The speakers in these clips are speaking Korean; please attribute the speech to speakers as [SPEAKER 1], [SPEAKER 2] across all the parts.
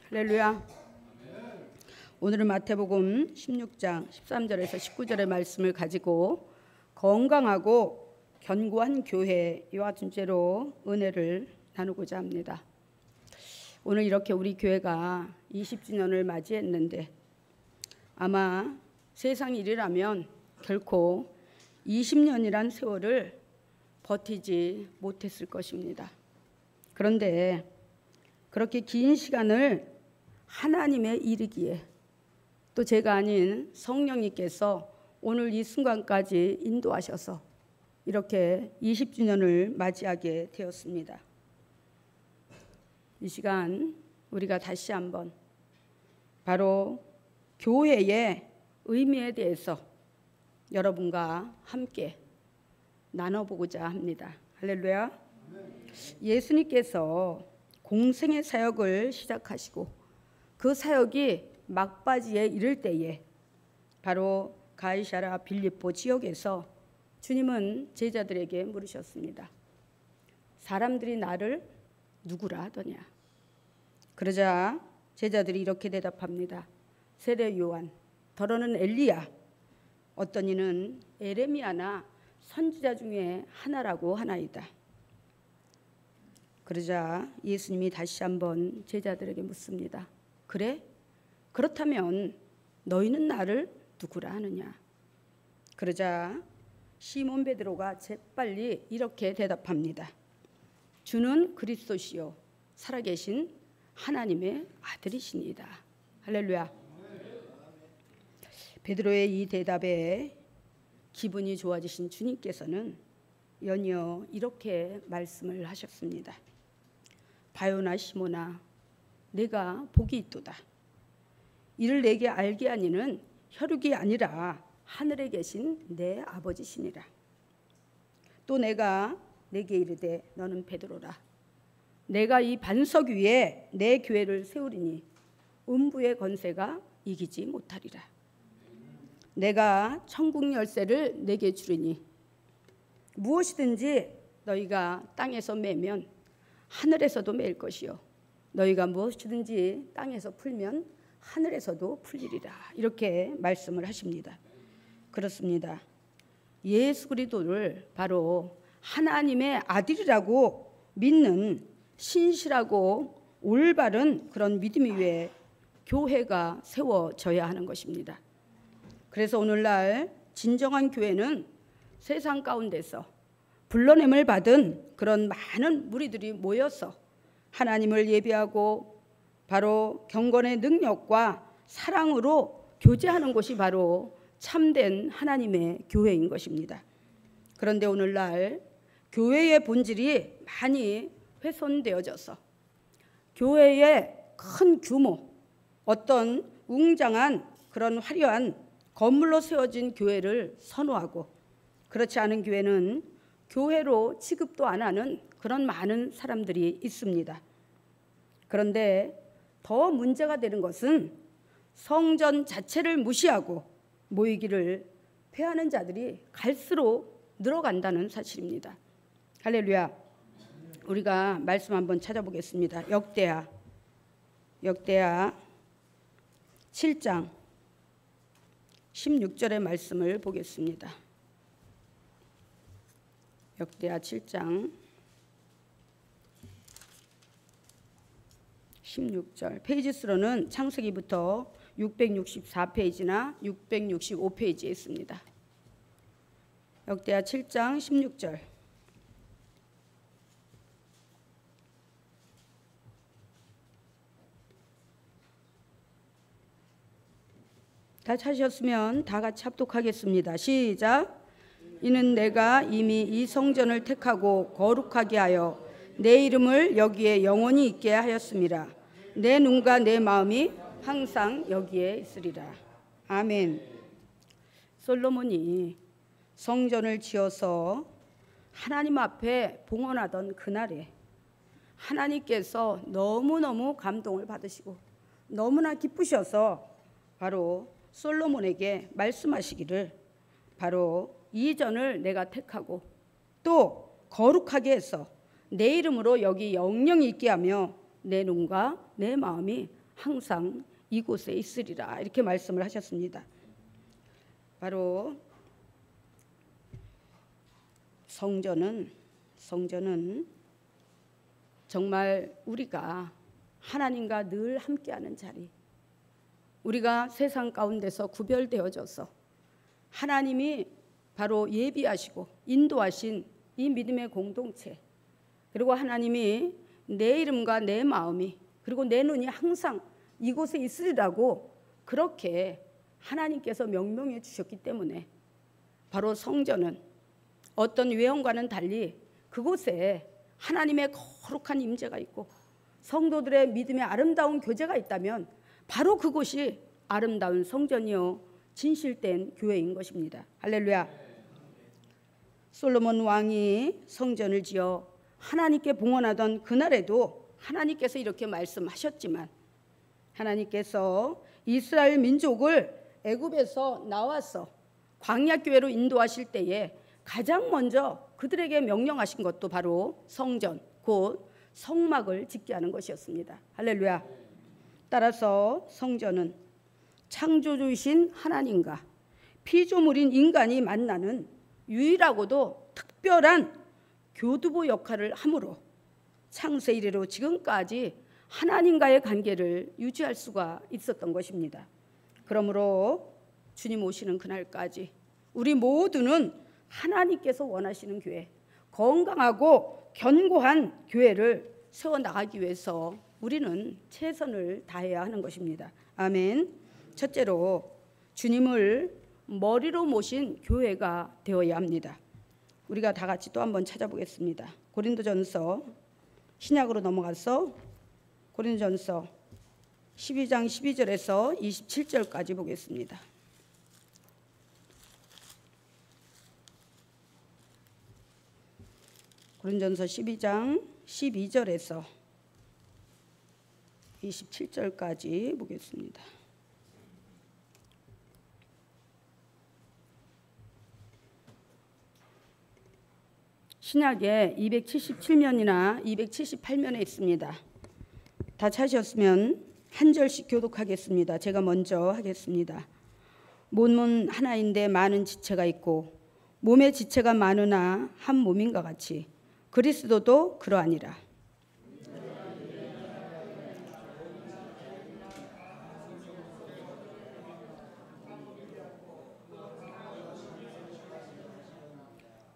[SPEAKER 1] 할렐루야. 오늘은 마태복음 16장 13절에서 19절의 말씀을 가지고 건강하고 견고한 교회와 주제로 은혜를 나누고자 합니다. 오늘 이렇게 우리 교회가 20주년을 맞이했는데 아마 세상 일이라면 결코 20년이란 세월을 버티지 못했을 것입니다. 그런데 그렇게 긴 시간을 하나님의 일이기에 또 제가 아닌 성령님께서 오늘 이 순간까지 인도하셔서 이렇게 20주년을 맞이하게 되었습니다. 이 시간 우리가 다시 한번 바로 교회의 의미에 대해서 여러분과 함께 나눠보고자 합니다. 할렐루야. 예수님께서 공생의 사역을 시작하시고 그 사역이 막바지에 이를 때에 바로 가이사랴 빌립보 지역에서 주님은 제자들에게 물으셨습니다. 사람들이 나를 누구라 하더냐? 그러자 제자들이 이렇게 대답합니다. 세례 요한, 더러는 엘리야, 어떤 이는 에레미야나 선지자 중에 하나라고 하나이다. 그러자 예수님이 다시 한번 제자들에게 묻습니다. 그래? 그렇다면 너희는 나를 누구라 하느냐? 그러자 시몬 베드로가 재빨리 이렇게 대답합니다. 주는 그리스도시요 살아계신 하나님의 아들이시니이다. 할렐루야. 베드로의 이 대답에 기분이 좋아지신 주님께서는 연이어 이렇게 말씀을 하셨습니다. 바요나 시모나, 내가 복이 있도다. 이를 내게 알게 하니는 혈육이 아니라 하늘에 계신 내 아버지시니라. 또 내가 내게 이르되 너는 베드로라. 내가 이 반석 위에 내 교회를 세우리니 음부의 권세가 이기지 못하리라. 내가 천국 열쇠를 내게 주리니 무엇이든지 너희가 땅에서 매면 하늘에서도 매일 것이요 너희가 무엇이든지 땅에서 풀면 하늘에서도 풀리리라. 이렇게 말씀을 하십니다. 그렇습니다. 예수 그리스도를 바로 하나님의 아들이라고 믿는 신실하고 올바른 그런 믿음 위에 교회가 세워져야 하는 것입니다. 그래서 오늘날 진정한 교회는 세상 가운데서 불러냄을 받은 그런 많은 무리들이 모여서 하나님을 예배하고 바로 경건의 능력과 사랑으로 교제하는 곳이 바로 참된 하나님의 교회인 것입니다. 그런데 오늘날 교회의 본질이 많이 훼손되어져서 교회의 큰 규모, 어떤 웅장한 그런 화려한 건물로 세워진 교회를 선호하고 그렇지 않은 교회는 교회로 취급도 안 하는 그런 많은 사람들이 있습니다. 그런데 더 문제가 되는 것은 성전 자체를 무시하고 모이기를 패하는 자들이 갈수록 늘어간다는 사실입니다. 할렐루야. 우리가 말씀 한번 찾아보겠습니다. 역대하 7장 16절의 말씀을 보겠습니다. 역대하 7장 16절. 페이지 수로는 창세기부터 664페이지나 665페이지에 있습니다. 역대하 7장 16절. 다 찾으셨으면 다 같이 합독하겠습니다. 시작. 이는 내가 이미 이 성전을 택하고 거룩하게 하여 내 이름을 여기에 영원히 있게 하였음이라. 내 눈과 내 마음이 항상 여기에 있으리라. 아멘. 솔로몬이 성전을 지어서 하나님 앞에 봉헌하던 그날에 하나님께서 너무너무 감동을 받으시고 너무나 기쁘셔서 바로 솔로몬에게 말씀하시기를 바로 이 전을 내가 택하고 또 거룩하게 해서 내 이름으로 여기 영영이 있게 하며 내 눈과 내 마음이 항상 이곳에 있으리라 이렇게 말씀을 하셨습니다. 바로 성전은 정말 우리가 하나님과 늘 함께하는 자리, 우리가 세상 가운데서 구별되어져서 하나님이 바로 예비하시고 인도하신 이 믿음의 공동체, 그리고 하나님이 내 이름과 내 마음이 그리고 내 눈이 항상 이곳에 있으리라고 그렇게 하나님께서 명령해 주셨기 때문에 바로 성전은 어떤 외형과는 달리 그곳에 하나님의 거룩한 임재가 있고 성도들의 믿음의 아름다운 교제가 있다면 바로 그곳이 아름다운 성전이요 진실된 교회인 것입니다. 할렐루야. 솔로몬 왕이 성전을 지어 하나님께 봉헌하던 그날에도 하나님께서 이렇게 말씀하셨지만, 하나님께서 이스라엘 민족을 애굽에서 나와서 광야 교회로 인도하실 때에 가장 먼저 그들에게 명령하신 것도 바로 성전, 곧 성막을 짓게 하는 것이었습니다. 할렐루야. 따라서 성전은 창조주이신 하나님과 피조물인 인간이 만나는 유일하고도 특별한 교두보 역할을 하므로 창세 이래로 지금까지 하나님과의 관계를 유지할 수가 있었던 것입니다. 그러므로 주님 오시는 그날까지 우리 모두는 하나님께서 원하시는 교회, 건강하고 견고한 교회를 세워나가기 위해서 우리는 최선을 다해야 하는 것입니다. 아멘. 첫째로 주님을 머리로 모신 교회가 되어야 합니다. 우리가 다 같이 또 한번 찾아보겠습니다. 고린도전서, 신약으로 넘어가서 고린도전서 12장 12절에서 27절까지 보겠습니다. 고린도전서 12장 12절에서 27절까지 보겠습니다. 신약에 277면이나 278면에 있습니다. 다 찾으셨으면 한 절씩 교독하겠습니다. 제가 먼저 하겠습니다. 몸은 하나인데 많은 지체가 있고 몸의 지체가 많으나 한 몸인가 같이 그리스도도 그러하니라.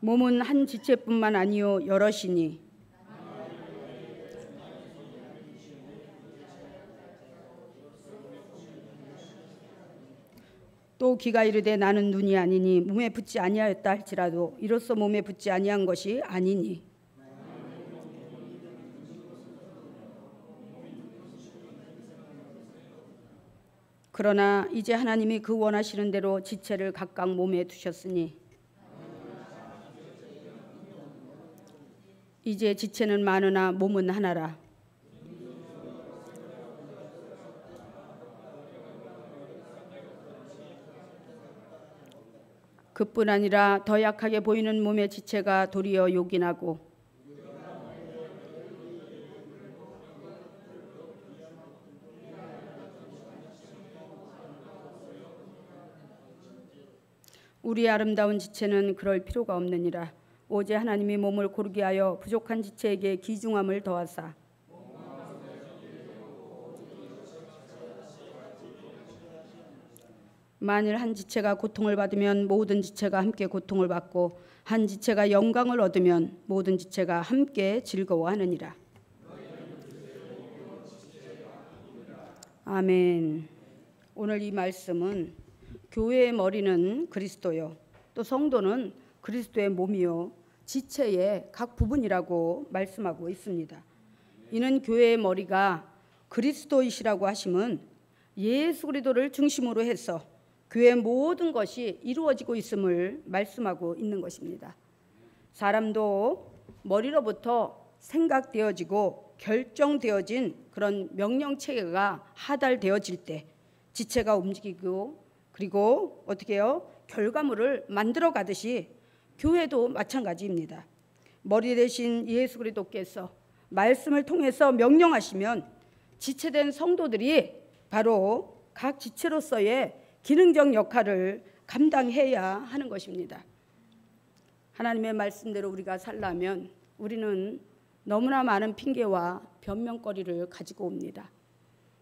[SPEAKER 1] 몸은 한 지체뿐만 아니요 여럿이니 또 귀가 이르되 나는 눈이 아니니 몸에 붙지 아니하였다 할지라도 이로써 몸에 붙지 아니한 것이 아니니 그러나 이제 하나님이 그 원하시는 대로 지체를 각각 몸에 두셨으니 이제 지체는 많으나 몸은 하나라. 그뿐 아니라 더 약하게 보이는 몸의 지체가 도리어 요긴하고 우리 아름다운 지체는 그럴 필요가 없느니라. 오직 하나님이 몸을 고르게 하여 부족한 지체에게 귀중함을 더하사 만일 한 지체가 고통을 받으면 모든 지체가 함께 고통을 받고 한 지체가 영광을 얻으면 모든 지체가 함께 즐거워하느니라. 아멘. 오늘 이 말씀은 교회의 머리는 그리스도요 또 성도는 그리스도의 몸이요 지체의 각 부분이라고 말씀하고 있습니다. 이는 교회의 머리가 그리스도이시라고 하심은 예수 그리스도를 중심으로 해서 교회의 모든 것이 이루어지고 있음을 말씀하고 있는 것입니다. 사람도 머리로부터 생각되어지고 결정되어진 그런 명령체계가 하달되어질 때 지체가 움직이고 그리고 어떻게 해요? 결과물을 만들어 가듯이 교회도 마찬가지입니다. 머리 대신 예수 그리스도께서 말씀을 통해서 명령하시면 지체된 성도들이 바로 각 지체로서의 기능적 역할을 감당해야 하는 것입니다. 하나님의 말씀대로 우리가 살려면 우리는 너무나 많은 핑계와 변명거리를 가지고 옵니다.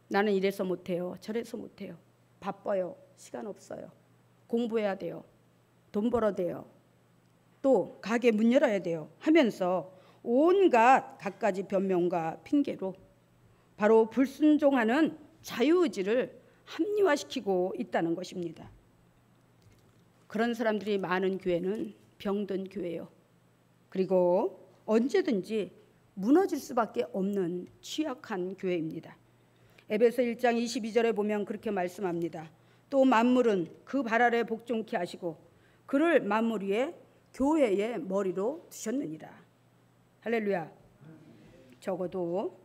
[SPEAKER 1] 나는 이래서 못해요. 저래서 못해요. 바빠요. 시간 없어요. 공부해야 돼요. 돈 벌어야 돼요. 또 가게 문 열어야 돼요. 하면서 온갖 갖가지 변명과 핑계로 바로 불순종하는 자유의지를 합리화시키고 있다는 것입니다. 그런 사람들이 많은 교회는 병든 교회요. 그리고 언제든지 무너질 수밖에 없는 취약한 교회입니다. 에베소 1장 22절에 보면 그렇게 말씀합니다. 또 만물은 그 발 아래 복종케 하시고 그를 만물 위에 교회의 머리로 두셨느니라. 할렐루야. 적어도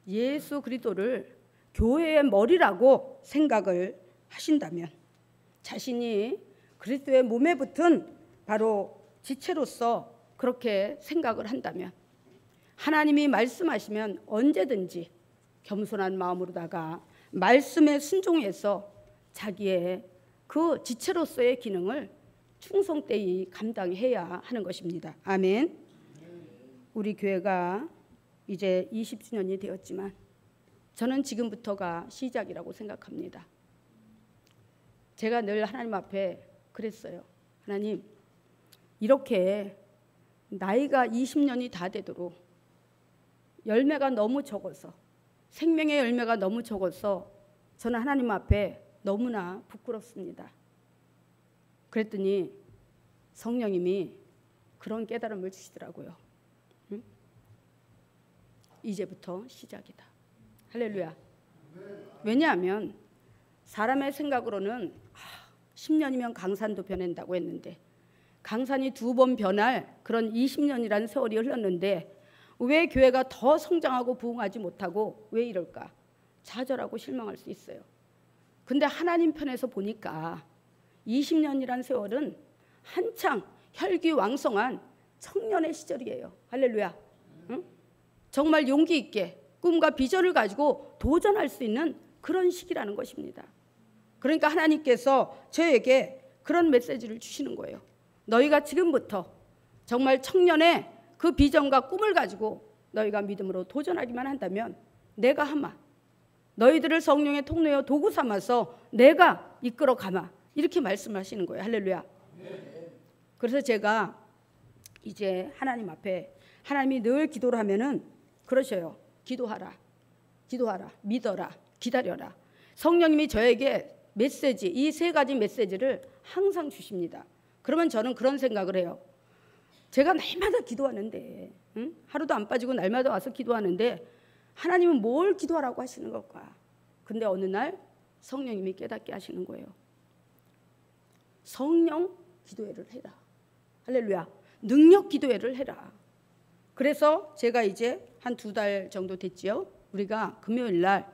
[SPEAKER 1] 예수 그리스도를 교회의 머리라고 생각을 하신다면, 자신이 그리스도의 몸에 붙은 바로 지체로서 그렇게 생각을 한다면, 하나님이 말씀하시면 언제든지 겸손한 마음으로다가 말씀에 순종해서 자기의 그 지체로서의 기능을 충성되이 감당해야 하는 것입니다. 아멘. 우리 교회가 이제 20주년이 되었지만 저는 지금부터가 시작이라고 생각합니다. 제가 늘 하나님 앞에 그랬어요. 하나님, 이렇게 나이가 20년이 다 되도록 열매가 너무 적어서, 생명의 열매가 너무 적어서 저는 하나님 앞에 너무나 부끄럽습니다. 그랬더니 성령님이 그런 깨달음을 주시더라고요. 응? 이제부터 시작이다. 할렐루야. 왜냐하면 사람의 생각으로는 10년이면 강산도 변한다고 했는데, 강산이 2번 변할 그런 20년이라는 세월이 흘렀는데 왜 교회가 더 성장하고 부흥하지 못하고 왜 이럴까? 좌절하고 실망할 수 있어요. 근데 하나님 편에서 보니까 20년이란 세월은 한창 혈기왕성한 청년의 시절이에요. 할렐루야. 응? 정말 용기 있게 꿈과 비전을 가지고 도전할 수 있는 그런 시기라는 것입니다. 그러니까 하나님께서 저에게 그런 메시지를 주시는 거예요. 너희가 지금부터 정말 청년의 그 비전과 꿈을 가지고 너희가 믿음으로 도전하기만 한다면 내가 하마, 너희들을 성령의 통로여 도구 삼아서 내가 이끌어 가마, 이렇게 말씀하시는 거예요. 할렐루야. 그래서 제가 이제 하나님 앞에, 하나님이 늘 기도를 하면은 그러셔요. 기도하라, 기도하라, 믿어라, 기다려라. 성령님이 저에게 메시지, 이 3가지 메시지를 항상 주십니다. 그러면 저는 그런 생각을 해요. 제가 날마다 기도하는데, 응? 하루도 안 빠지고 날마다 와서 기도하는데 하나님은 뭘 기도하라고 하시는 걸까? 근데 어느 날 성령님이 깨닫게 하시는 거예요. 성령 기도회를 해라. 할렐루야. 능력 기도회를 해라. 그래서 제가 이제 한 2달 정도 됐지요. 우리가 금요일 날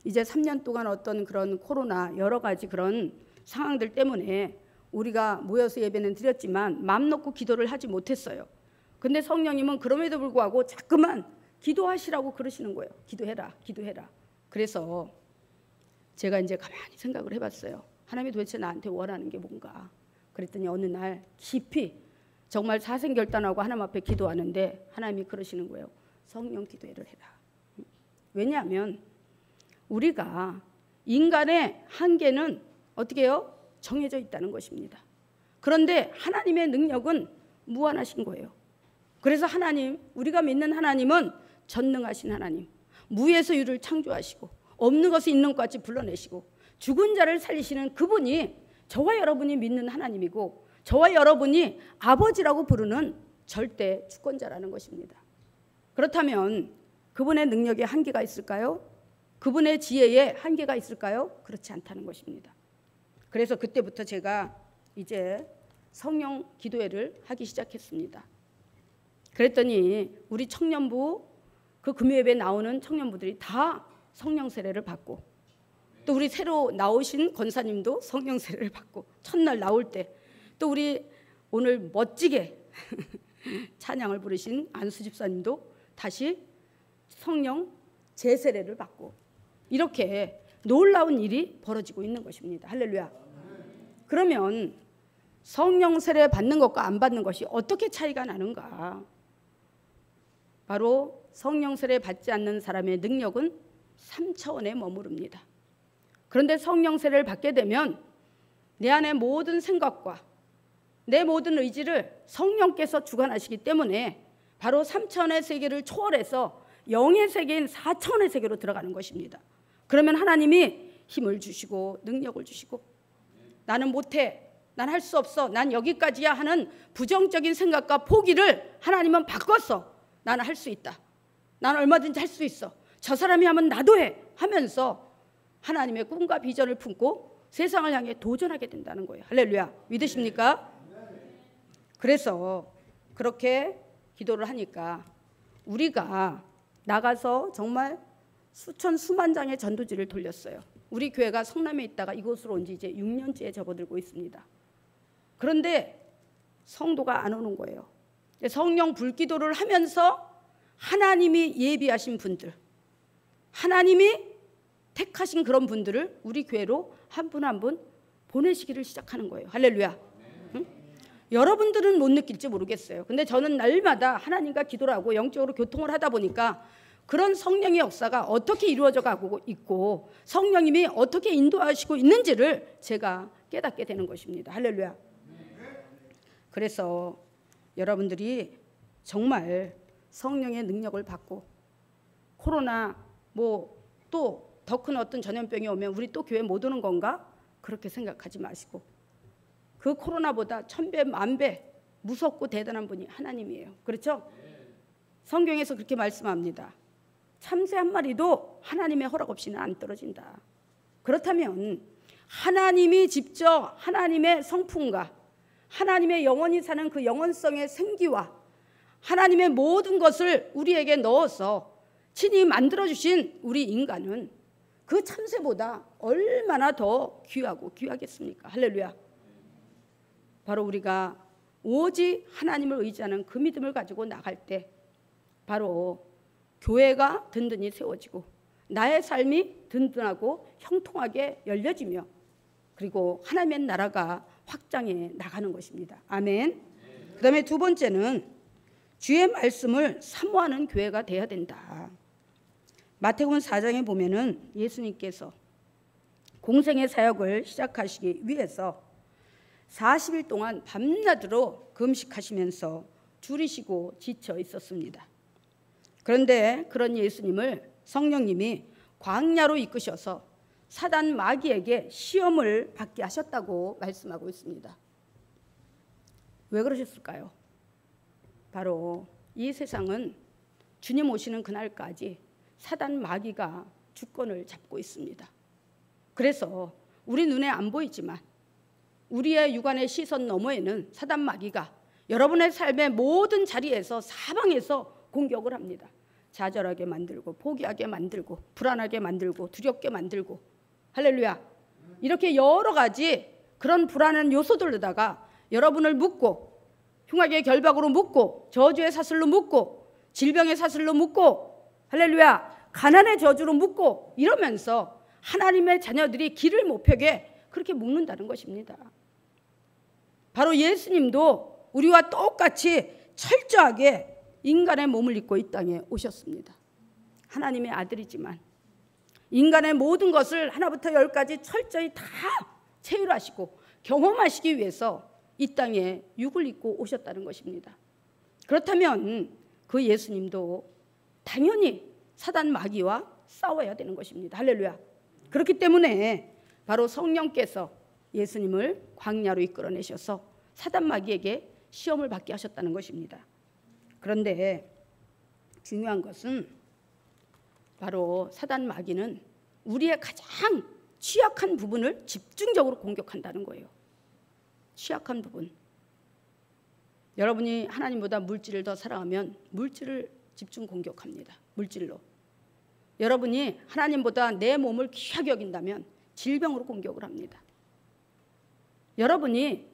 [SPEAKER 1] 이제 3년 동안 어떤 그런 코로나 여러 가지 그런 상황들 때문에 우리가 모여서 예배는 드렸지만 마음 놓고 기도를 하지 못했어요. 근데 성령님은 그럼에도 불구하고 자꾸만 기도하시라고 그러시는 거예요. 기도해라, 기도해라. 그래서 제가 이제 가만히 생각을 해봤어요. 하나님이 도대체 나한테 원하는 게 뭔가. 그랬더니 어느 날 깊이 정말 사생결단하고 하나님 앞에 기도하는데 하나님이 그러시는 거예요. 성령 기도회를 해라. 왜냐하면 우리가 인간의 한계는 어떻게 해요? 정해져 있다는 것입니다. 그런데 하나님의 능력은 무한하신 거예요. 그래서 하나님, 우리가 믿는 하나님은 전능하신 하나님, 무에서 유를 창조하시고 없는 것을 있는 것 같이 불러내시고 죽은 자를 살리시는 그분이 저와 여러분이 믿는 하나님이고 저와 여러분이 아버지라고 부르는 절대 주권자라는 것입니다. 그렇다면 그분의 능력에 한계가 있을까요? 그분의 지혜에 한계가 있을까요? 그렇지 않다는 것입니다. 그래서 그때부터 제가 이제 성령 기도회를 하기 시작했습니다. 그랬더니 우리 청년부, 그 금요예배 나오는 청년부들이 다 성령 세례를 받고, 또 우리 새로 나오신 권사님도 성령 세례를 받고, 첫날 나올 때 또 우리 오늘 멋지게 찬양을 부르신 안수 집사님도 다시 성령 제세례를 받고, 이렇게 놀라운 일이 벌어지고 있는 것입니다. 할렐루야. 그러면 성령 세례 받는 것과 안 받는 것이 어떻게 차이가 나는가? 바로 성령 세례 받지 않는 사람의 능력은 3차원에 머무릅니다. 그런데 성령 세례를 받게 되면 내 안의 모든 생각과 내 모든 의지를 성령께서 주관하시기 때문에 바로 3차원의 세계를 초월해서 영의 세계인 4차원의 세계로 들어가는 것입니다. 그러면 하나님이 힘을 주시고 능력을 주시고 나는 못해, 난 할 수 없어, 난 여기까지야 하는 부정적인 생각과 포기를 하나님은 바꿨어. 나는 할 수 있다. 나는 얼마든지 할 수 있어. 저 사람이 하면 나도 해 하면서 하나님의 꿈과 비전을 품고 세상을 향해 도전하게 된다는 거예요. 할렐루야. 믿으십니까? 그래서 그렇게 기도를 하니까 우리가 나가서 정말 수천 수만 장의 전도지를 돌렸어요. 우리 교회가 성남에 있다가 이곳으로 온 지 이제 6년째에 접어들고 있습니다. 그런데 성도가 안 오는 거예요. 성령 불기도를 하면서 하나님이 예비하신 분들, 하나님이 택하신 그런 분들을 우리 교회로 한 분 한 분 보내시기를 시작하는 거예요. 할렐루야. 응? 여러분들은 못 느낄지 모르겠어요. 근데 저는 날마다 하나님과 기도를 하고 영적으로 교통을 하다 보니까 그런 성령의 역사가 어떻게 이루어져 가고 있고 성령님이 어떻게 인도하시고 있는지를 제가 깨닫게 되는 것입니다. 할렐루야. 그래서 여러분들이 정말 성령의 능력을 받고 코로나 또 더 큰 어떤 전염병이 오면 우리 또 교회 못 오는 건가? 그렇게 생각하지 마시고 그 코로나보다 1000배, 10,000배 무섭고 대단한 분이 하나님이에요. 그렇죠? 성경에서 그렇게 말씀합니다. 참새 한 마리도 하나님의 허락 없이는 안 떨어진다. 그렇다면 하나님이 직접 하나님의 성품과 하나님의 영원히 사는 그 영원성의 생기와 하나님의 모든 것을 우리에게 넣어서 친히 만들어주신 우리 인간은 그 참새보다 얼마나 더 귀하고 귀하겠습니까? 할렐루야. 바로 우리가 오직 하나님을 의지하는 그 믿음을 가지고 나갈 때 바로 교회가 든든히 세워지고 나의 삶이 든든하고 형통하게 열려지며 그리고 하나님의 나라가 확장해 나가는 것입니다. 아멘. 그 다음에 두 번째는 주의 말씀을 사모하는 교회가 돼야 된다. 마태복음 4장에 보면은 예수님께서 공생의 사역을 시작하시기 위해서 40일 동안 밤낮으로 금식하시면서 줄이시고 지쳐 있었습니다. 그런데 그런 예수님을 성령님이 광야로 이끄셔서 사단 마귀에게 시험을 받게 하셨다고 말씀하고 있습니다. 왜 그러셨을까요? 바로 이 세상은 주님 오시는 그날까지 사단 마귀가 주권을 잡고 있습니다. 그래서 우리 눈에 안 보이지만 우리의 육안의 시선 너머에는 사단 마귀가 여러분의 삶의 모든 자리에서 사방에서 공격을 합니다. 좌절하게 만들고 포기하게 만들고 불안하게 만들고 두렵게 만들고 할렐루야. 이렇게 여러 가지 그런 불안한 요소들로다가 여러분을 묶고 흉악의 결박으로 묶고 저주의 사슬로 묶고 질병의 사슬로 묶고 할렐루야 가난의 저주로 묶고 이러면서 하나님의 자녀들이 길을 못 펴게 그렇게 묶는다는 것입니다. 바로 예수님도 우리와 똑같이 철저하게 인간의 몸을 입고 이 땅에 오셨습니다. 하나님의 아들이지만 인간의 모든 것을 하나부터 열까지 철저히 다 체휼하시고 경험하시기 위해서 이 땅에 육을 입고 오셨다는 것입니다. 그렇다면 그 예수님도 당연히 사단 마귀와 싸워야 되는 것입니다. 할렐루야. 그렇기 때문에 바로 성령께서 예수님을 광야로 이끌어내셔서 사단 마귀에게 시험을 받게 하셨다는 것입니다. 그런데 중요한 것은 바로 사단 마귀는 우리의 가장 취약한 부분을 집중적으로 공격한다는 거예요. 취약한 부분. 여러분이 하나님보다 물질을 더 사랑하면 물질을 집중 공격합니다. 물질로. 여러분이 하나님보다 내 몸을 귀하게 여긴다면 질병으로 공격을 합니다. 여러분이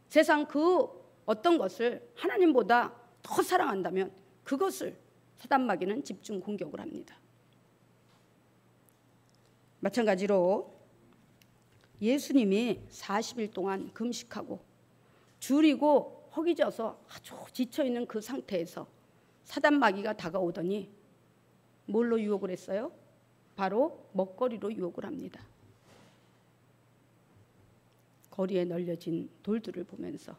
[SPEAKER 1] 세상 그 어떤 것을 하나님보다 더 사랑한다면 그것을 사단 마귀는 집중 공격을 합니다. 마찬가지로 예수님이 40일 동안 금식하고 줄이고 허기져서 아주 지쳐있는 그 상태에서 사단 마귀가 다가오더니 뭘로 유혹을 했어요? 바로 먹거리로 유혹을 합니다. 거리에 널려진 돌들을 보면서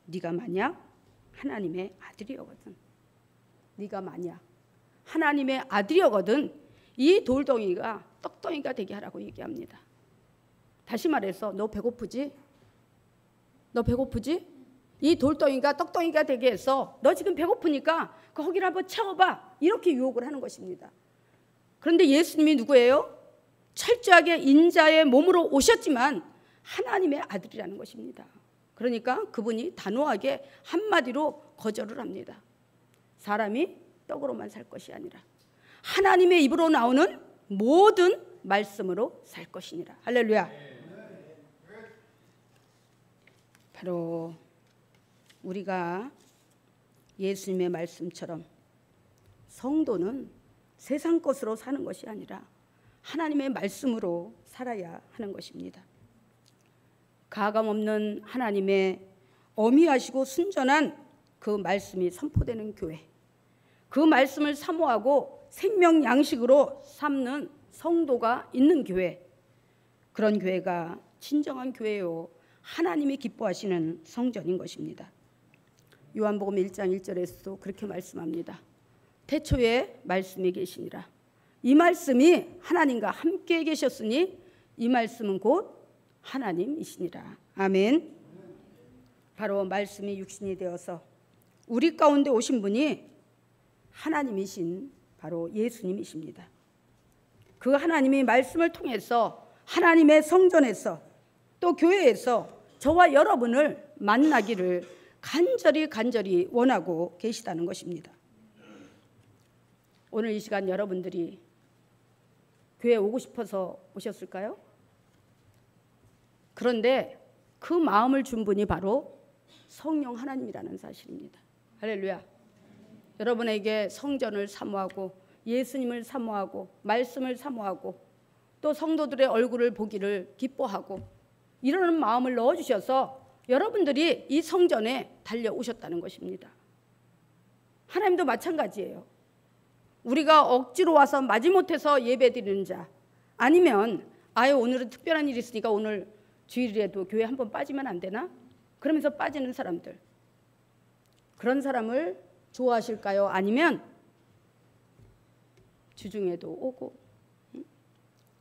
[SPEAKER 1] 네가 만약 하나님의 아들이거든, 네가 만약 하나님의 아들이거든 이 돌덩이가 떡덩이가 되게 하라고 얘기합니다. 다시 말해서 너 배고프지? 너 배고프지? 이 돌덩이가 떡덩이가 되게 해서 너 지금 배고프니까 거기를 한번 채워봐, 이렇게 유혹을 하는 것입니다. 그런데 예수님이 누구예요? 철저하게 인자의 몸으로 오셨지만 하나님의 아들이라는 것입니다. 그러니까 그분이 단호하게 한마디로 거절을 합니다. 사람이 떡으로만 살 것이 아니라 하나님의 입으로 나오는 모든 말씀으로 살 것이니라. 할렐루야. 바로 우리가 예수님의 말씀처럼 성도는 세상 것으로 사는 것이 아니라 하나님의 말씀으로 살아야 하는 것입니다. 가감없는 하나님의 어미하시고 순전한 그 말씀이 선포되는 교회, 그 말씀을 사모하고 생명 양식으로 삼는 성도가 있는 교회, 그런 교회가 진정한 교회요 하나님이 기뻐하시는 성전인 것입니다. 요한복음 1장 1절에서도 그렇게 말씀합니다. 태초에 말씀이 계시니라. 이 말씀이 하나님과 함께 계셨으니 이 말씀은 곧 하나님이시니라. 아멘. 바로 말씀이 육신이 되어서 우리 가운데 오신 분이 하나님이신 바로 예수님이십니다. 그 하나님이 말씀을 통해서 하나님의 성전에서 또 교회에서 저와 여러분을 만나기를 간절히 원하고 계시다는 것입니다. 오늘 이 시간 여러분들이 교회에 오고 싶어서 오셨을까요? 그런데 그 마음을 준 분이 바로 성령 하나님이라는 사실입니다. 할렐루야. 여러분에게 성전을 사모하고 예수님을 사모하고 말씀을 사모하고 또 성도들의 얼굴을 보기를 기뻐하고 이러는 마음을 넣어주셔서 여러분들이 이 성전에 달려오셨다는 것입니다. 하나님도 마찬가지예요. 우리가 억지로 와서 마지못해서 예배드리는 자, 아니면 아유 오늘은 특별한 일이 있으니까 오늘 주일에도 교회 한번 빠지면 안 되나? 그러면서 빠지는 사람들, 그런 사람을 좋아하실까요? 아니면 주중에도 오고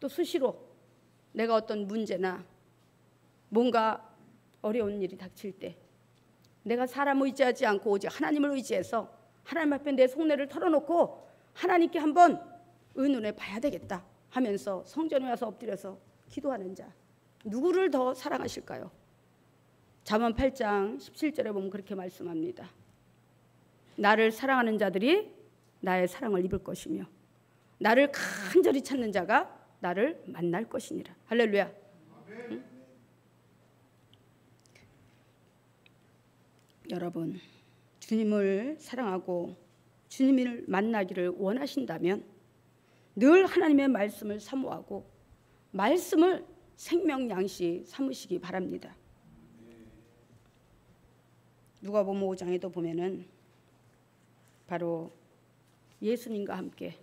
[SPEAKER 1] 또 수시로 내가 어떤 문제나 뭔가 어려운 일이 닥칠 때 내가 사람을 의지하지 않고 오직 하나님을 의지해서 하나님 앞에 내 속내를 털어놓고 하나님께 한번 의논해 봐야 되겠다 하면서 성전에 와서 엎드려서 기도하는 자, 누구를 더 사랑하실까요? 잠언 8장 17절에 보면 그렇게 말씀합니다. 나를 사랑하는 자들이 나의 사랑을 입을 것이며 나를 간절히 찾는 자가 나를 만날 것이니라. 할렐루야. 응? 여러분, 주님을 사랑하고 주님을 만나기를 원하신다면 늘 하나님의 말씀을 사모하고 말씀을 생명 양식 삼으시기 바랍니다. 누가복음 5장에도 보면은 바로 예수님과 함께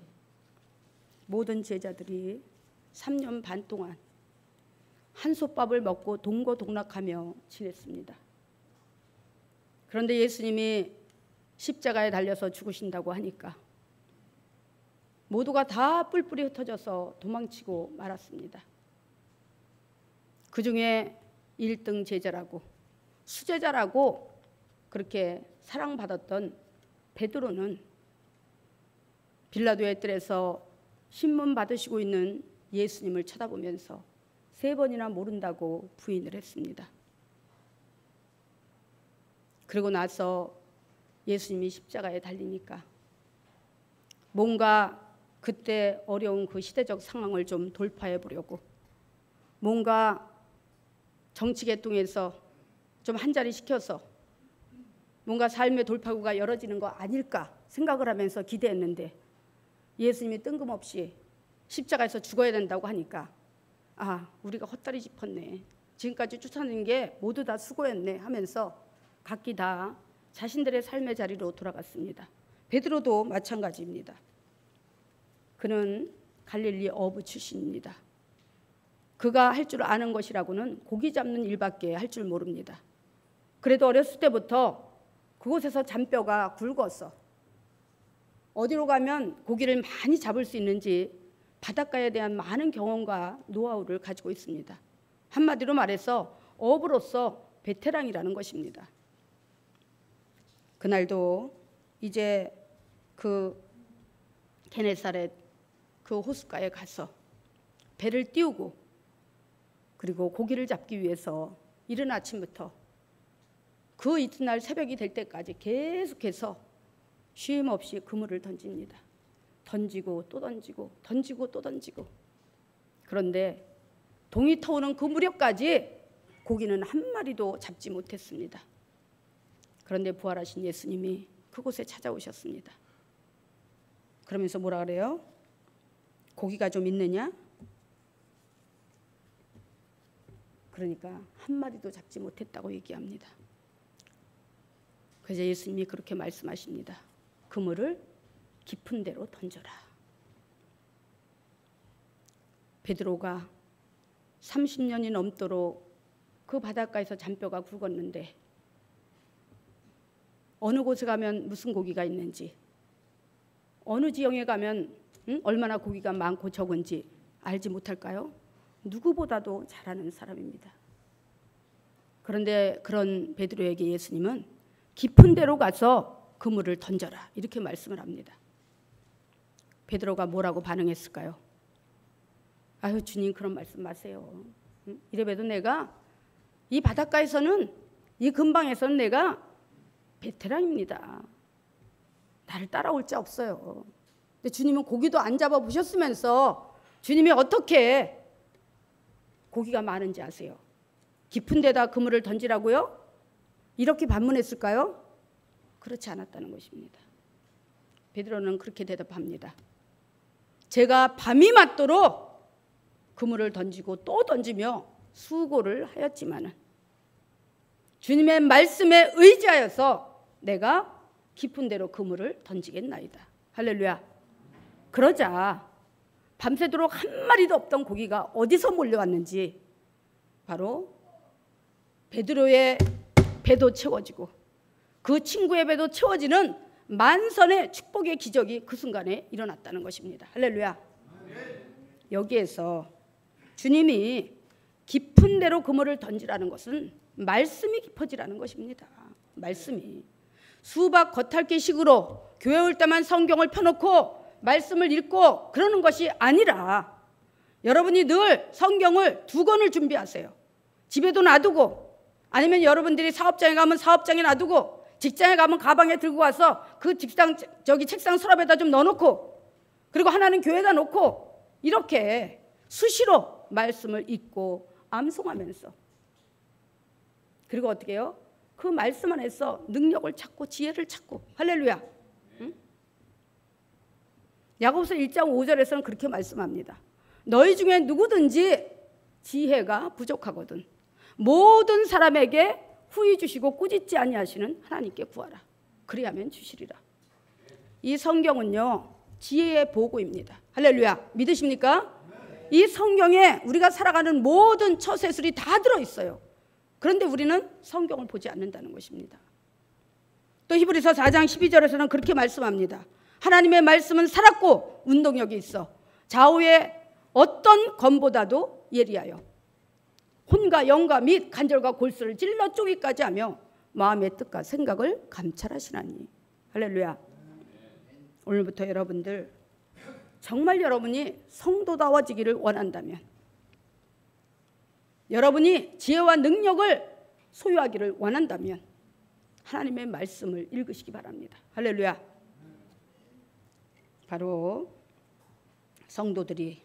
[SPEAKER 1] 모든 제자들이 3년 반 동안 한솥밥을 먹고 동거동락하며 지냈습니다. 그런데 예수님이 십자가에 달려서 죽으신다고 하니까 모두가 다 뿔뿔이 흩어져서 도망치고 말았습니다. 그 중에 1등 제자라고 수제자라고 그렇게 사랑받았던 베드로는 빌라도의 뜰에서 신문 받으시고 있는 예수님을 쳐다보면서 3번이나 모른다고 부인을 했습니다. 그리고 나서 예수님이 십자가에 달리니까 뭔가 그때 어려운 그 시대적 상황을 좀 돌파해 보려고 뭔가 정치계통에서 좀 한자리 시켜서 뭔가 삶의 돌파구가 열어지는 거 아닐까 생각을 하면서 기대했는데 예수님이 뜬금없이 십자가에서 죽어야 된다고 하니까 우리가 헛다리 짚었네. 지금까지 쫓아낸 게 모두 다 수고였네 하면서 각기 다 자신들의 삶의 자리로 돌아갔습니다. 베드로도 마찬가지입니다. 그는 갈릴리 어부 출신입니다. 그가 할 줄 아는 것이라고는 고기 잡는 일밖에 할 줄 모릅니다. 그래도 어렸을 때부터 그곳에서 잔뼈가 굵어서 어디로 가면 고기를 많이 잡을 수 있는지 바닷가에 대한 많은 경험과 노하우를 가지고 있습니다. 한마디로 말해서 어부로서 베테랑이라는 것입니다. 그날도 이제 그 게네사렛 그 호숫가에 가서 배를 띄우고 그리고 고기를 잡기 위해서 이른 아침부터 그 이튿날 새벽이 될 때까지 계속해서 쉼 없이 그물을 던집니다. 던지고 또 던지고 던지고 또 던지고. 그런데 동이 터오는 그 무렵까지 고기는 한 마리도 잡지 못했습니다. 그런데 부활하신 예수님이 그곳에 찾아오셨습니다. 그러면서 뭐라 그래요? 고기가 좀 있느냐? 그러니까 한 마리도 잡지 못했다고 얘기합니다. 그래서 예수님이 그렇게 말씀하십니다. 그물을 깊은 데로 던져라. 베드로가 30년이 넘도록 그 바닷가에서 잔뼈가 굵었는데 어느 곳에 가면 무슨 고기가 있는지, 어느 지형에 가면 얼마나 고기가 많고 적은지 알지 못할까요? 누구보다도 잘 아는 사람입니다. 그런데 그런 베드로에게 예수님은 깊은 데로 가서 그물을 던져라 이렇게 말씀을 합니다. 베드로가 뭐라고 반응했을까요? 아유 주님 그런 말씀 마세요. 이래봬도 내가 이 바닷가에서는 이 근방에서는 내가 베테랑입니다. 나를 따라올 자 없어요. 근데 주님은 고기도 안 잡아보셨으면서 주님이 어떻게 고기가 많은지 아세요? 깊은 데다 그물을 던지라고요? 이렇게 반문했을까요? 그렇지 않았다는 것입니다. 베드로는 그렇게 대답합니다. 제가 밤이 맞도록 그물을 던지고 또 던지며 수고를 하였지만은 주님의 말씀에 의지하여서 내가 깊은 데로 그물을 던지겠나이다. 할렐루야. 그러자 밤새도록 한 마리도 없던 고기가 어디서 몰려왔는지 바로 베드로의 배도 채워지고 그 친구의 배도 채워지는 만선의 축복의 기적이 그 순간에 일어났다는 것입니다. 할렐루야. 여기에서 주님이 깊은 데로 그물을 던지라는 것은 말씀이 깊어지라는 것입니다. 말씀이 수박 겉핥기식으로 교회 올 때만 성경을 펴놓고 말씀을 읽고 그러는 것이 아니라 여러분이 늘 성경을 2권을 준비하세요. 집에도 놔두고 아니면 여러분들이 사업장에 가면 사업장에 놔두고 직장에 가면 가방에 들고 와서 그 책상 서랍에다 좀 넣어놓고 그리고 하나는 교회에다 놓고 이렇게 수시로 말씀을 읽고 암송하면서 그리고 어떻게 해요? 그 말씀 안에서 능력을 찾고 지혜를 찾고 할렐루야. 응? 야고보서 1장 5절에서는 그렇게 말씀합니다. 너희 중에 누구든지 지혜가 부족하거든 모든 사람에게 후히 주시고 꾸짖지 아니하시는 하나님께 구하라. 그리하면 주시리라. 이 성경은요 지혜의 보고입니다. 할렐루야. 믿으십니까? 이 성경에 우리가 살아가는 모든 처세술이 다 들어있어요. 그런데 우리는 성경을 보지 않는다는 것입니다. 또 히브리서 4장 12절에서는 그렇게 말씀합니다. 하나님의 말씀은 살았고 운동력이 있어 좌우의 어떤 검보다도 예리하여 혼과 영과 및 간절과 골수를 찔러 쪼기까지 하며 마음의 뜻과 생각을 감찰하시나니. 할렐루야. 오늘부터 여러분들 정말 여러분이 성도다워지기를 원한다면 여러분이 지혜와 능력을 소유하기를 원한다면 하나님의 말씀을 읽으시기 바랍니다. 할렐루야. 바로 성도들이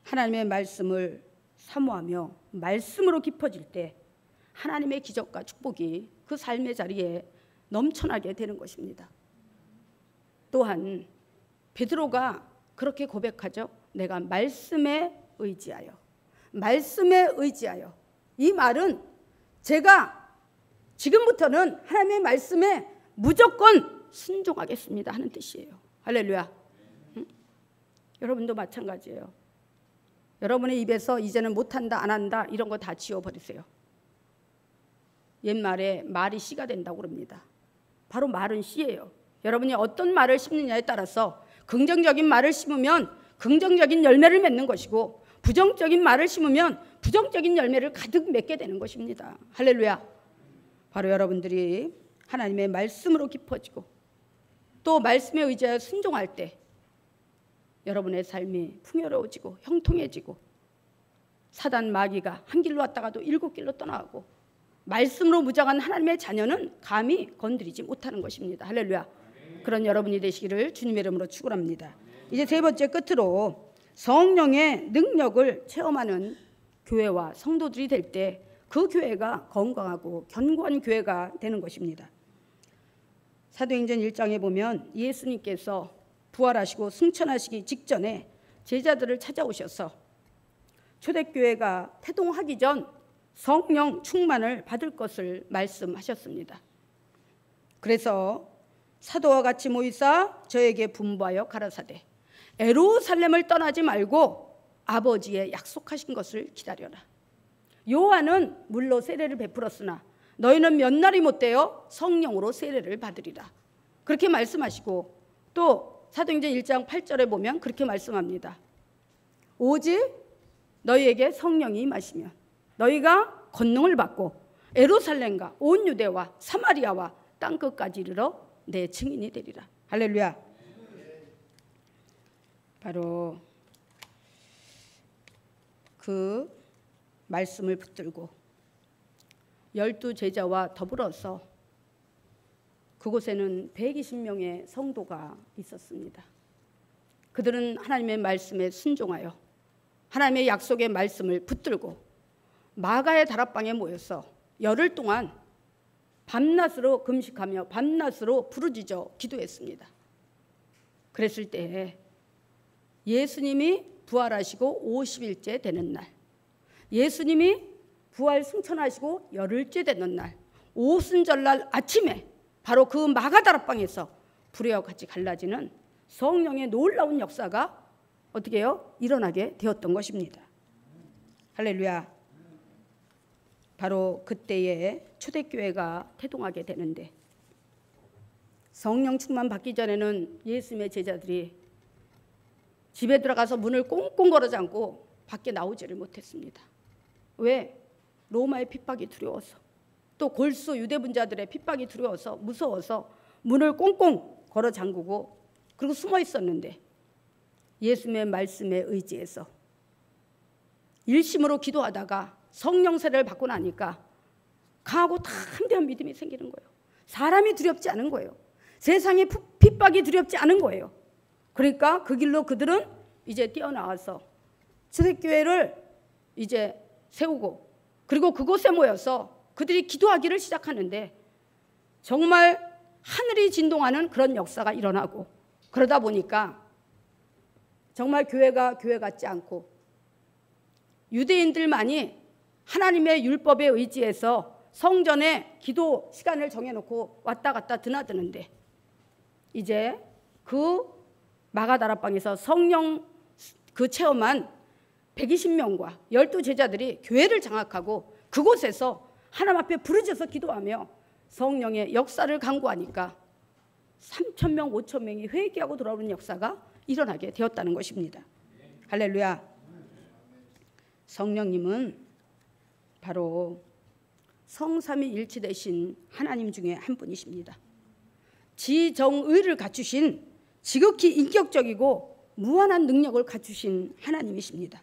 [SPEAKER 1] 하나님의 말씀을 사모하며 말씀으로 깊어질 때 하나님의 기적과 축복이 그 삶의 자리에 넘쳐나게 되는 것입니다. 또한 베드로가 그렇게 고백하죠. 내가 말씀에 의지하여. 말씀에 의지하여. 이 말은 제가 지금부터는 하나님의 말씀에 무조건 순종하겠습니다 하는 뜻이에요. 할렐루야. 응? 여러분도 마찬가지예요. 여러분의 입에서 이제는 못한다 안 한다 이런 거 다 지워버리세요. 옛말에 말이 씨가 된다고 그럽니다. 바로 말은 씨예요. 여러분이 어떤 말을 심느냐에 따라서 긍정적인 말을 심으면 긍정적인 열매를 맺는 것이고, 부정적인 말을 심으면 부정적인 열매를 가득 맺게 되는 것입니다. 할렐루야. 바로 여러분들이 하나님의 말씀으로 깊어지고 또 말씀에 의지하여 순종할 때 여러분의 삶이 풍요로워지고 형통해지고, 사단 마귀가 한 길로 왔다가도 7길로 떠나가고, 말씀으로 무장한 하나님의 자녀는 감히 건드리지 못하는 것입니다. 할렐루야. 그런 여러분이 되시기를 주님의 이름으로 축원합니다. 이제 세 번째 끝으로 성령의 능력을 체험하는 교회와 성도들이 될 때 그 교회가 건강하고 견고한 교회가 되는 것입니다. 사도행전 1장에 보면 예수님께서 부활하시고 승천하시기 직전에 제자들을 찾아오셔서 초대교회가 태동하기 전 성령 충만을 받을 것을 말씀하셨습니다. 그래서 사도와 같이 모이사 저에게 분부하여 가라사대 예루살렘을 떠나지 말고 아버지의 약속하신 것을 기다려라. 요한은 물로 세례를 베풀었으나 너희는 몇 날이 못되어 성령으로 세례를 받으리라. 그렇게 말씀하시고, 또 사도행전 1장 8절에 보면 그렇게 말씀합니다. 오직 너희에게 성령이 임하시면 너희가 권능을 받고 예루살렘과 온 유대와 사마리아와 땅끝까지 이르러 내 증인이 되리라. 할렐루야. 바로 그 말씀을 붙들고 12제자와 더불어서 그곳에는 120명의 성도가 있었습니다. 그들은 하나님의 말씀에 순종하여 하나님의 약속의 말씀을 붙들고 마가의 다락방에 모여서 열흘 동안 밤낮으로 금식하며 밤낮으로 부르짖어 기도했습니다. 그랬을 때 예수님이 부활하시고 50일째 되는 날, 예수님이 부활 승천하시고 열흘째 되는 날, 오순절날 아침에 바로 그 마가다락방에서 불의와 같이 갈라지는 성령의 놀라운 역사가 어떻게 해요? 일어나게 되었던 것입니다. 할렐루야. 바로 그때에 초대교회가 태동하게 되는데, 성령 충만 받기 전에는 예수님의 제자들이 집에 들어가서 문을 꽁꽁 걸어 잠고 밖에 나오지를 못했습니다. 왜? 로마의 핍박이 두려워서, 또 골수 유대분자들의 핍박이 두려워서 무서워서 문을 꽁꽁 걸어 잠그고 그리고 숨어 있었는데, 예수님의 말씀에 의지해서 일심으로 기도하다가 성령 세례를 받고 나니까 강하고 담대한 믿음이 생기는 거예요. 사람이 두렵지 않은 거예요. 세상의 핍박이 두렵지 않은 거예요. 그러니까 그 길로 그들은 이제 뛰어나와서 초대교회를 이제 세우고, 그리고 그곳에 모여서 그들이 기도하기를 시작하는데 정말 하늘이 진동하는 그런 역사가 일어나고, 그러다 보니까 정말 교회가 교회 같지 않고 유대인들만이 하나님의 율법에 의지해서 성전에 기도 시간을 정해놓고 왔다 갔다 드나드는데, 이제 그 마가다락방에서 성령 그 체험한 120명과 12제자들이 교회를 장악하고 그곳에서 하나님 앞에 부르짖어서 기도하며 성령의 역사를 간구하니까 3,000명, 5,000명이 회개하고 돌아오는 역사가 일어나게 되었다는 것입니다. 할렐루야. 성령님은 바로 성삼위일체 되신 하나님 중에 한 분이십니다. 지정의를 갖추신 지극히 인격적이고 무한한 능력을 갖추신 하나님이십니다.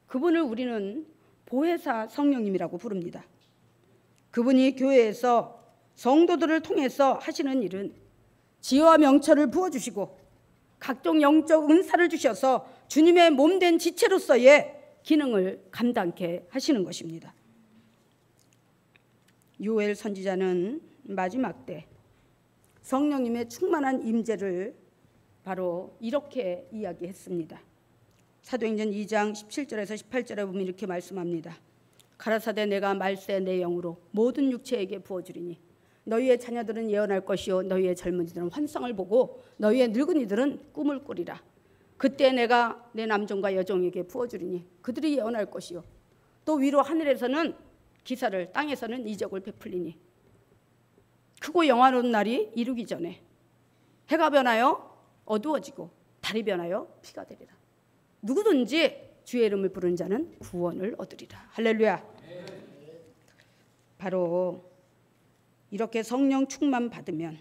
[SPEAKER 1] 그분을 우리는 보혜사 성령님이라고 부릅니다. 그분이 교회에서 성도들을 통해서 하시는 일은 지혜와 명철을 부어주시고 각종 영적 은사를 주셔서 주님의 몸된 지체로서의 기능을 감당케 하시는 것입니다. 요엘 선지자는 마지막 때 성령님의 충만한 임재를 바로 이렇게 이야기했습니다. 사도행전 2장 17절에서 18절에 보면 이렇게 말씀합니다. 가라사대 내가 말세 내 영으로 모든 육체에게 부어주리니 너희의 자녀들은 예언할 것이요 너희의 젊은이들은 환상을 보고 너희의 늙은이들은 꿈을 꾸리라. 그때 내가 내 남종과 여종에게 부어주리니 그들이 예언할 것이요 또 위로 하늘에서는 기사를 땅에서는 이적을 베풀리니 크고 영화로운 날이 이루기 전에 해가 변하여 어두워지고 달이 변하여 피가 되리라. 누구든지 주의 이름을 부르는 자는 구원을 얻으리라. 할렐루야. 바로 이렇게 성령 충만 받으면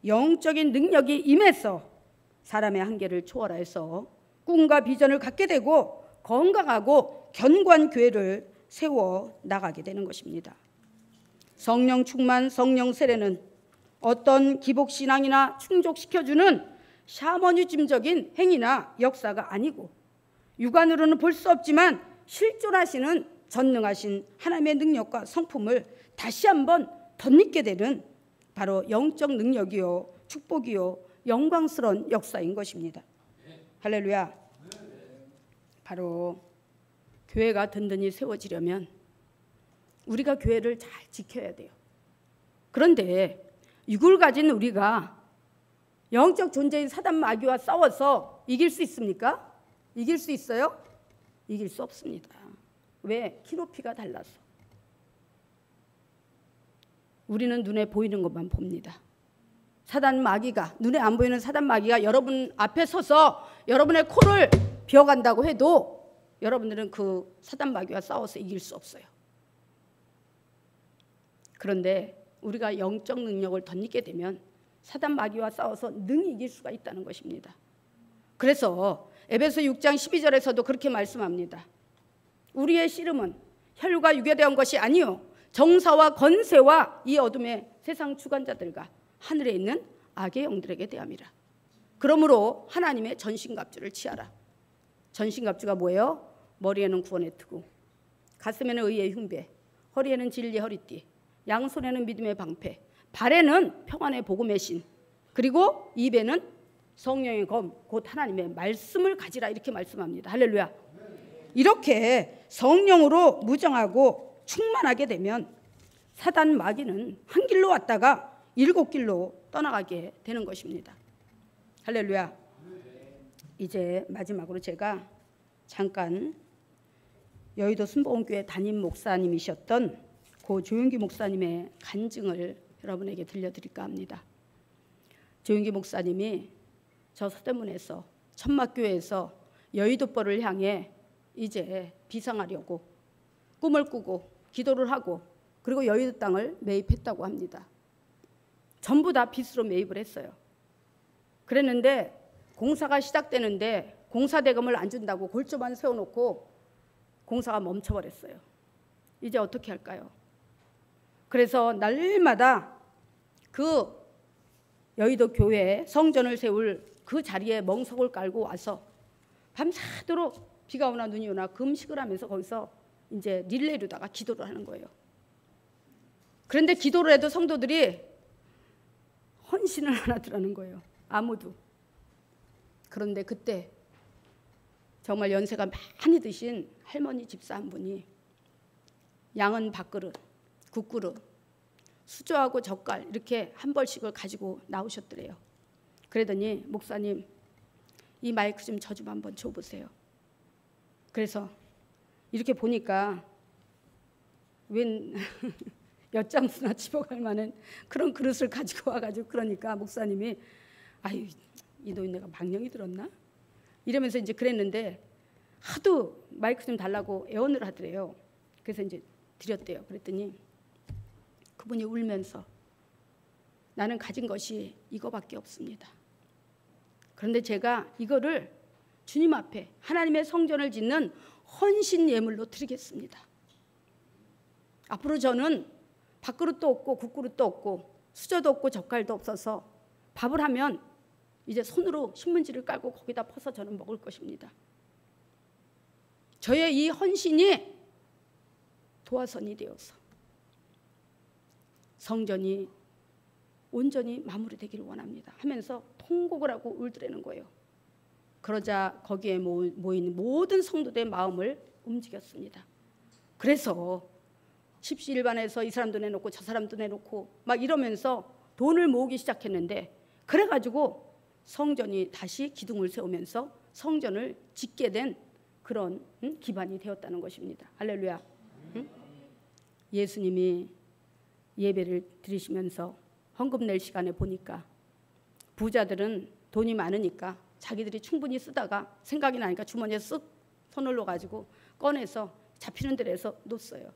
[SPEAKER 1] 영적인 능력이 임해서 사람의 한계를 초월해서 꿈과 비전을 갖게 되고 건강하고 견고한 교회를 세워 나가게 되는 것입니다. 성령 충만, 성령 세례는 어떤 기복신앙이나 충족시켜주는 샤머니즘적인 행위나 역사가 아니고 육안으로는 볼 수 없지만 실존하시는 전능하신 하나님의 능력과 성품을 다시 한번 덧입게 되는 바로 영적 능력이요 축복이요 영광스러운 역사인 것입니다. 할렐루야. 바로 교회가 든든히 세워지려면 우리가 교회를 잘 지켜야 돼요. 그런데 육을 가진 우리가 영적 존재인 사단 마귀와 싸워서 이길 수 있습니까? 이길 수 있어요? 이길 수 없습니다. 왜? 키높이가 달라서. 우리는 눈에 보이는 것만 봅니다. 사단 마귀가, 눈에 안 보이는 사단 마귀가 여러분 앞에 서서 여러분의 코를 비어간다고 해도 여러분들은 그 사단 마귀와 싸워서 이길 수 없어요. 그런데 우리가 영적 능력을 덧입게 되면 사단 마귀와 싸워서 능히 이길 수가 있다는 것입니다. 그래서 에베소 6장 12절에서도 그렇게 말씀합니다. 우리의 씨름은 혈과 육에 대한 것이 아니요 정사와 권세와 이 어둠의 세상 주관자들과 하늘에 있는 악의 영들에게 대함이라. 그러므로 하나님의 전신갑주를 취하라. 전신갑주가 뭐예요? 머리에는 구원의 투구, 가슴에는 의의 흉배, 허리에는 진리의 허리띠, 양손에는 믿음의 방패, 발에는 평안의 복음의 신, 그리고 입에는 성령의 검, 곧 하나님의 말씀을 가지라. 이렇게 말씀합니다. 할렐루야. 이렇게 성령으로 무정하고 충만하게 되면 사단 마귀는 한 길로 왔다가 7길로 떠나가게 되는 것입니다. 할렐루야. 이제 마지막으로 제가 잠깐 여의도 순복음교회 담임 목사님이셨던 고 조윤기 목사님의 간증을 여러분에게 들려드릴까 합니다. 조윤기 목사님이 저 서대문에서 천막교회에서 여의도벌을 향해 이제 비상하려고 꿈을 꾸고 기도를 하고 그리고 여의도 땅을 매입했다고 합니다. 전부 다 빚으로 매입을 했어요. 그랬는데 공사가 시작되는데 공사 대금을 안 준다고 골조만 세워놓고 공사가 멈춰버렸어요. 이제 어떻게 할까요? 그래서 날마다 그 여의도 교회에 성전을 세울 그 자리에 멍석을 깔고 와서 밤새도록 비가 오나 눈이 오나 금식을 하면서 거기서 이제 릴레이로다가 기도를 하는 거예요. 그런데 기도를 해도 성도들이 헌신을 안 하더라는 거예요. 아무도. 그런데 그때 정말 연세가 많이 드신 할머니 집사 한 분이 양은 밥그릇, 국그릇, 수저하고 젓갈 이렇게 한 벌씩을 가지고 나오셨더래요. 그러더니 목사님 이 마이크 좀 저 좀 한번 줘보세요. 그래서 이렇게 보니까 웬 엿장수나 집어갈 만한 그런 그릇을 가지고 와가지고 그러니까 목사님이 아유 이 노인네가 망령이 들었나? 이러면서 이제 그랬는데 하도 마이크 좀 달라고 애원을 하더래요. 그래서 이제 드렸대요. 그랬더니 그분이 울면서 나는 가진 것이 이거밖에 없습니다. 그런데 제가 이거를 주님 앞에 하나님의 성전을 짓는 헌신 예물로 드리겠습니다. 앞으로 저는 밥그릇도 없고 국그릇도 없고 수저도 없고 젓갈도 없어서 밥을 하면 이제 손으로 신문지를 깔고 거기다 퍼서 저는 먹을 것입니다. 저의 이 헌신이 도화선이 되어서 성전이 온전히 마무리되기를 원합니다 하면서 통곡을 하고 울더라는 거예요. 그러자 거기에 모인 모든 성도들의 마음을 움직였습니다. 그래서 십시일반에서 이 사람도 내놓고 저 사람도 내놓고 막 이러면서 돈을 모으기 시작했는데, 그래가지고 성전이 다시 기둥을 세우면서 성전을 짓게 된 그런 기반이 되었다는 것입니다. 할렐루야. 예수님이 예배를 드리시면서 헌금 낼 시간에 보니까 부자들은 돈이 많으니까 자기들이 충분히 쓰다가 생각이 나니까 주머니에 쓱 손을 넣어가지고 꺼내서 잡히는 데에서 놓았어요.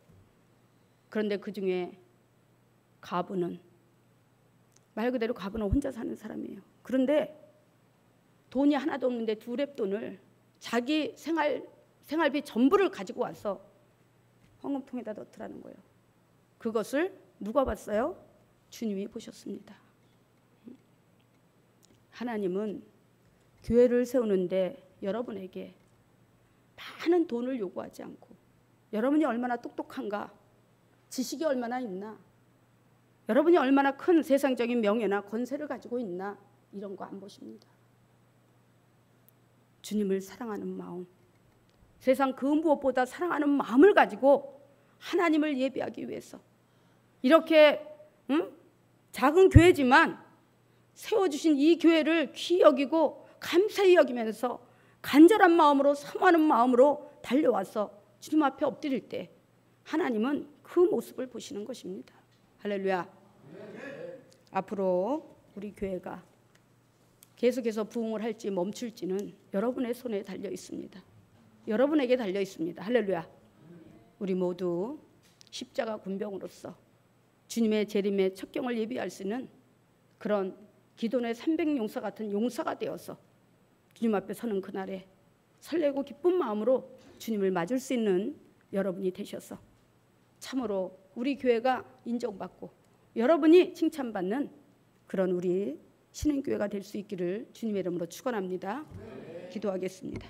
[SPEAKER 1] 그런데 그 중에 과부는, 말 그대로 과부는 혼자 사는 사람이에요. 그런데 돈이 하나도 없는데 2렙돈을 자기 생활비 전부를 가지고 와서 헌금통에다 넣더라는 거예요. 그것을 누가 봤어요? 주님이 보셨습니다. 하나님은 교회를 세우는데 여러분에게 많은 돈을 요구하지 않고, 여러분이 얼마나 똑똑한가, 지식이 얼마나 있나, 여러분이 얼마나 큰 세상적인 명예나 권세를 가지고 있나, 이런 거 안 보십니다. 주님을 사랑하는 마음, 세상 그 무엇보다 사랑하는 마음을 가지고 하나님을 예배하기 위해서 이렇게 작은 교회지만 세워주신 이 교회를 귀히 여기고 감사히 여기면서 간절한 마음으로, 사모하는 마음으로 달려와서 주님 앞에 엎드릴 때 하나님은 그 모습을 보시는 것입니다. 할렐루야. 앞으로 우리 교회가 계속해서 부흥을 할지 멈출지는 여러분의 손에 달려 있습니다. 여러분에게 달려 있습니다. 할렐루야. 우리 모두 십자가 군병으로서 주님의 재림의 첫 경을 예비할 수 있는 그런 기도의 300용사 같은 용사가 되어서 주님 앞에 서는 그날에 설레고 기쁜 마음으로 주님을 맞을 수 있는 여러분이 되셔서 참으로 우리 교회가 인정받고 여러분이 칭찬받는 그런 우리 신흥교회가 될 수 있기를 주님의 이름으로 축원합니다. 기도하겠습니다.